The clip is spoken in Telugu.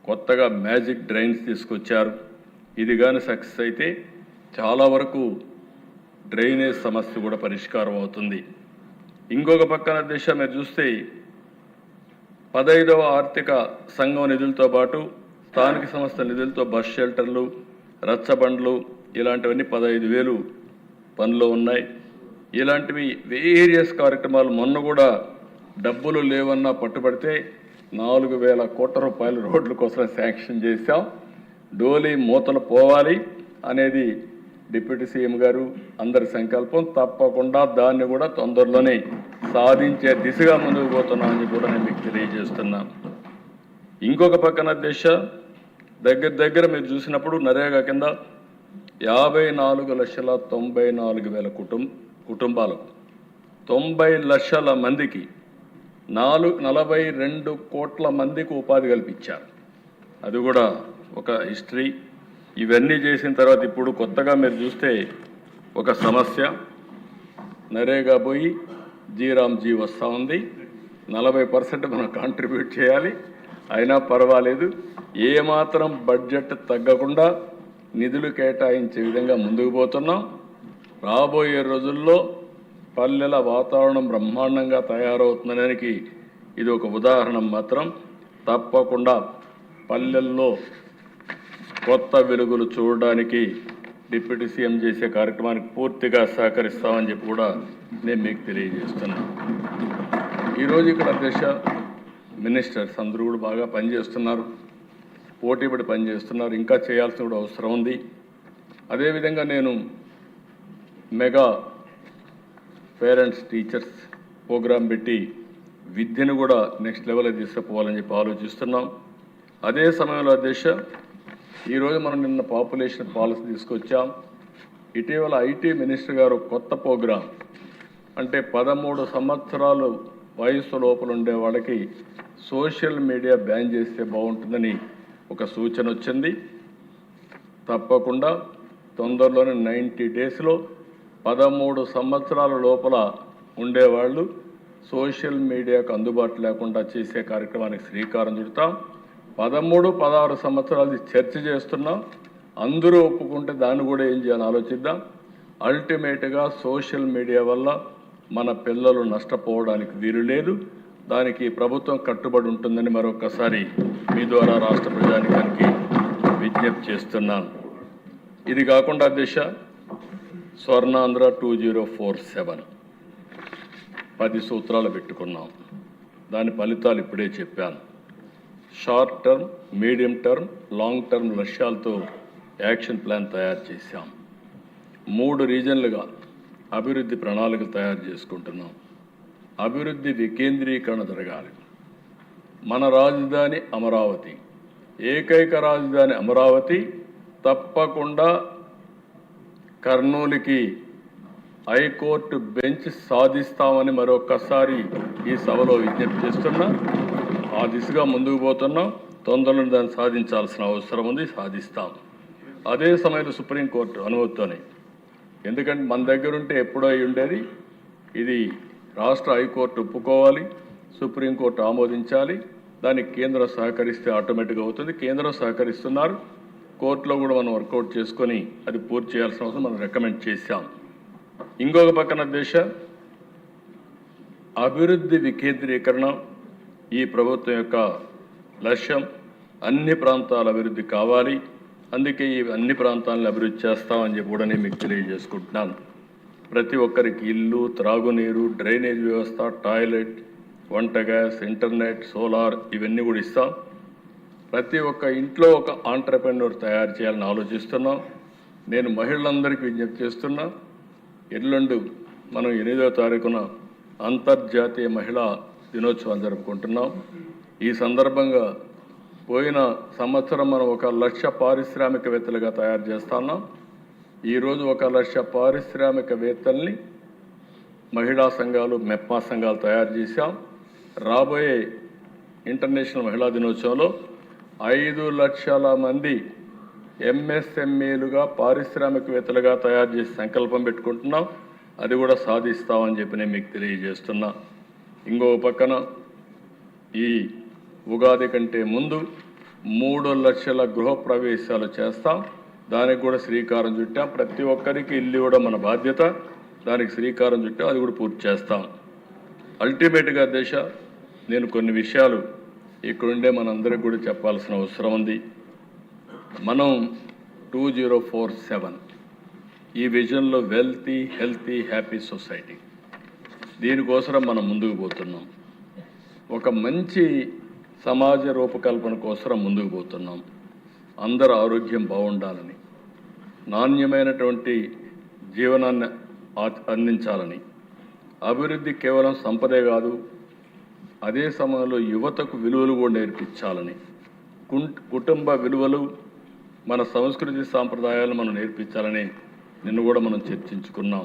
కొత్తగా మ్యాజిక్ డ్రైన్స్ తీసుకొచ్చారు. ఇది కానీ సక్సెస్ అయితే చాలా వరకు డ్రైనేజ్ సమస్య కూడా పరిష్కారం అవుతుంది. ఇంకొక పక్కన దిశ మీరు చూస్తే 15వ ఆర్థిక సంఘం నిధులతో పాటు స్థానిక సంస్థల నిధులతో బస్ షెల్టర్లు, రచ్చబండ్లు ఇలాంటివన్నీ 15,000 పనిలో ఉన్నాయి. ఇలాంటివి వేరియస్ కార్యక్రమాలు మొన్న కూడా డబ్బులు లేవన్నా పట్టుబడితే 4,000 కోట్ల రూపాయలు రోడ్ల కోసం శాంక్షన్ చేశాం. డోలీ మూతలు పోవాలి అనేది డిప్యూటీ సీఎం గారు అందరి సంకల్పం. తప్పకుండా దాన్ని కూడా తొందరలోనే సాధించే దిశగా ముందుకు పోతున్నామని కూడా నేను మీకు తెలియజేస్తున్నాను. ఇంకొక పక్కన దగ్గర మీరు చూసినప్పుడు నరేగా కింద 54,94,000 కుటుంబాలకు 90 లక్షల మందికి 42 కోట్ల మందికి ఉపాధి కల్పించారు. అది కూడా ఒక హిస్టరీ. ఇవన్నీ చేసిన తర్వాత ఇప్పుడు కొత్తగా మీరు చూస్తే ఒక సమస్య నరేగా పోయి జీరామ్జీ వస్తూ ఉంది. 40% మనం కాంట్రిబ్యూట్ చేయాలి. అయినా పర్వాలేదు, ఏమాత్రం బడ్జెట్ తగ్గకుండా నిధులు కేటాయించే విధంగా ముందుకు పోతున్నాం. రాబోయే రోజుల్లో పల్లెల వాతావరణం బ్రహ్మాండంగా తయారవుతుందనేది ఇది ఒక ఉదాహరణ మాత్రం. తప్పకుండా పల్లెల్లో కొత్త వెలుగులు చూడడానికి డిప్యూటీ సీఎం చేసే కార్యక్రమానికి పూర్తిగా సహకరిస్తామని చెప్పి కూడా నేను మీకు తెలియజేస్తున్నాను. ఈరోజు ఇక్కడ మినిస్టర్స్ అందరూ కూడా బాగా పనిచేస్తున్నారు, పోటీపడి పనిచేస్తున్నారు. ఇంకా చేయాల్సిన కూడా అవసరం ఉంది. అదేవిధంగా నేను మెగా పేరెంట్స్ టీచర్స్ ప్రోగ్రాం పెట్టి విద్యను కూడా నెక్స్ట్ లెవెల్కి తీసుకుపోవాలని చెప్పి ఆలోచిస్తున్నాం. అదే సమయంలో ఈరోజు మనం నిన్న పాపులేషన్ పాలసీ తీసుకొచ్చాం. ఇటీవల ఐటీ మినిస్టర్ గారు కొత్త ప్రోగ్రాం, అంటే 13 సంవత్సరాలు వయసు లోపల ఉండే వాళ్ళకి సోషల్ మీడియా బ్యాన్ చేస్తే బాగుంటుందని ఒక సూచన వచ్చింది. తప్పకుండా తొందరలోనే 90 డేస్లో 13 సంవత్సరాల లోపల ఉండేవాళ్ళు సోషల్ మీడియాకు అందుబాటు లేకుండా చేసే కార్యక్రమానికి శ్రీకారం చుడతాం. 13, 16 సంవత్సరాలు చర్చ చేస్తున్నాం. అందరూ ఒప్పుకుంటే దాన్ని కూడా ఏం చేయాలని ఆలోచిద్దాం. అల్టిమేట్గా సోషల్ మీడియా వల్ల మన పిల్లలు నష్టపోవడానికి వీలు లేదు. దానికి ప్రభుత్వం కట్టుబడి ఉంటుందని మరొకసారి మీ ద్వారా రాష్ట్ర ప్రజానికానికి విజ్ఞప్తి చేస్తున్నాను. ఇది కాకుండా స్వర్ణాంధ్ర 2047 10 సూత్రాలు పెట్టుకున్నాం. దాని ఫలితాలు ఇప్పుడే చెప్పాను. Short term, medium term, long term లక్ష్యాలతో యాక్షన్ ప్లాన్ తయారు చేశాం. 3 రీజన్లుగా అభివృద్ధి ప్రణాళికలు తయారు చేసుకుంటున్నాం. అభివృద్ధి వికేంద్రీకరణ జరగాలి. మన రాజధాని అమరావతి, ఏకైక రాజధాని అమరావతి. తప్పకుండా కర్నూలుకి హైకోర్టు బెంచ్ సాధిస్తామని మరొకసారి ఈ సభలో విజ్ఞప్తి చేస్తున్నా. ఆ దిశగా ముందుకు పోతున్నాం. తొందరలో దాన్ని సాధించాల్సిన అవసరం ఉంది, సాధిస్తాం. అదే సమయంలో సుప్రీంకోర్టు అనుమతితోనే, ఎందుకంటే మన దగ్గర ఉంటే ఎప్పుడో అయి ఉండేది. ఇది రాష్ట్ర హైకోర్టు ఒప్పుకోవాలి, సుప్రీంకోర్టు ఆమోదించాలి. దానికి కేంద్రం సహకరిస్తే ఆటోమేటిక్గా అవుతుంది. కేంద్రం సహకరిస్తున్నారు. కోర్టులో కూడా మనం వర్కౌట్ చేసుకొని అది పూర్తి చేయాల్సిన అవసరం మనం రికమెండ్ చేశాం. ఇంకొక పక్కన అభివృద్ధి వికేంద్రీకరణ ఈ ప్రభుత్వం యొక్క లక్ష్యం. అన్ని ప్రాంతాల అభివృద్ధి కావాలి. అందుకే ఈ అన్ని ప్రాంతాలను అభివృద్ధి చేస్తామని చెప్పి కూడా నేను మీకు తెలియజేసుకుంటున్నాను. ప్రతి ఒక్కరికి ఇల్లు, త్రాగునీరు, డ్రైనేజ్ వ్యవస్థ, టాయిలెట్, వంట గ్యాస్, ఇంటర్నెట్, సోలార్ ఇవన్నీ కూడా ఇస్తాం. ప్రతి ఒక్క ఇంట్లో ఒక ఆంటర్‌ప్రెన్యూర్ తయారు చేయాలని ఆలోచిస్తున్నాం. నేను మహిళలందరికీ విజ్ఞప్తి చేస్తున్నా. ఎల్లుండి మనం 8వ తారీఖున అంతర్జాతీయ మహిళా దినోత్సవం జరుపుకుంటున్నాం. ఈ సందర్భంగా పోయిన సంవత్సరం మనం 1,00,000 పారిశ్రామికవేత్తలుగా తయారు చేస్తున్నాం. ఈరోజు 1,00,000 పారిశ్రామికవేత్తల్ని మహిళా సంఘాలు, మెప్మా సంఘాలు తయారు చేశాం. రాబోయే ఇంటర్నేషనల్ మహిళా దినోత్సవంలో 5 లక్షల మంది ఎంఎస్ఎంఈలుగా పారిశ్రామికవేత్తలుగా తయారు చేసి సంకల్పం పెట్టుకుంటున్నాం. అది కూడా సాధిస్తామని చెప్పి నేను మీకు తెలియజేస్తున్నా. ఇంకో పక్కన ఈ ఉగాది కంటే ముందు 3 లక్షల గృహప్రవేశాలు చేస్తాం. దానికి కూడా శ్రీకారం చుట్టాం. ప్రతి ఒక్కరికి ఇల్లు ఇవ్వడం మన బాధ్యత. దానికి శ్రీకారం చుట్టాం. అది కూడా పూర్తి చేస్తాం. అల్టిమేట్గా దేశ నేను కొన్ని విషయాలు ఇక్కడుండే మనందరికీ కూడా చెప్పాల్సిన అవసరం ఉంది. మనం 2047 ఈ విజన్లో వెల్తీ, హెల్తీ, హ్యాపీ సొసైటీ, దీనికోసం మనం ముందుకు పోతున్నాం. ఒక మంచి సమాజ రూపకల్పన కోసం ముందుకు పోతున్నాం. అందరూ ఆరోగ్యం బాగుండాలని, నాణ్యమైనటువంటి జీవనాన్ని అందించాలని, అభివృద్ధి కేవలం సంపదే కాదు, అదే సమయంలో యువతకు విలువలు కూడా నేర్పించాలని, కుటుంబ విలువలు, మన సంస్కృతి సాంప్రదాయాలు మనం నేర్పించాలని నిన్ను కూడా మనం చర్చించుకున్నాం.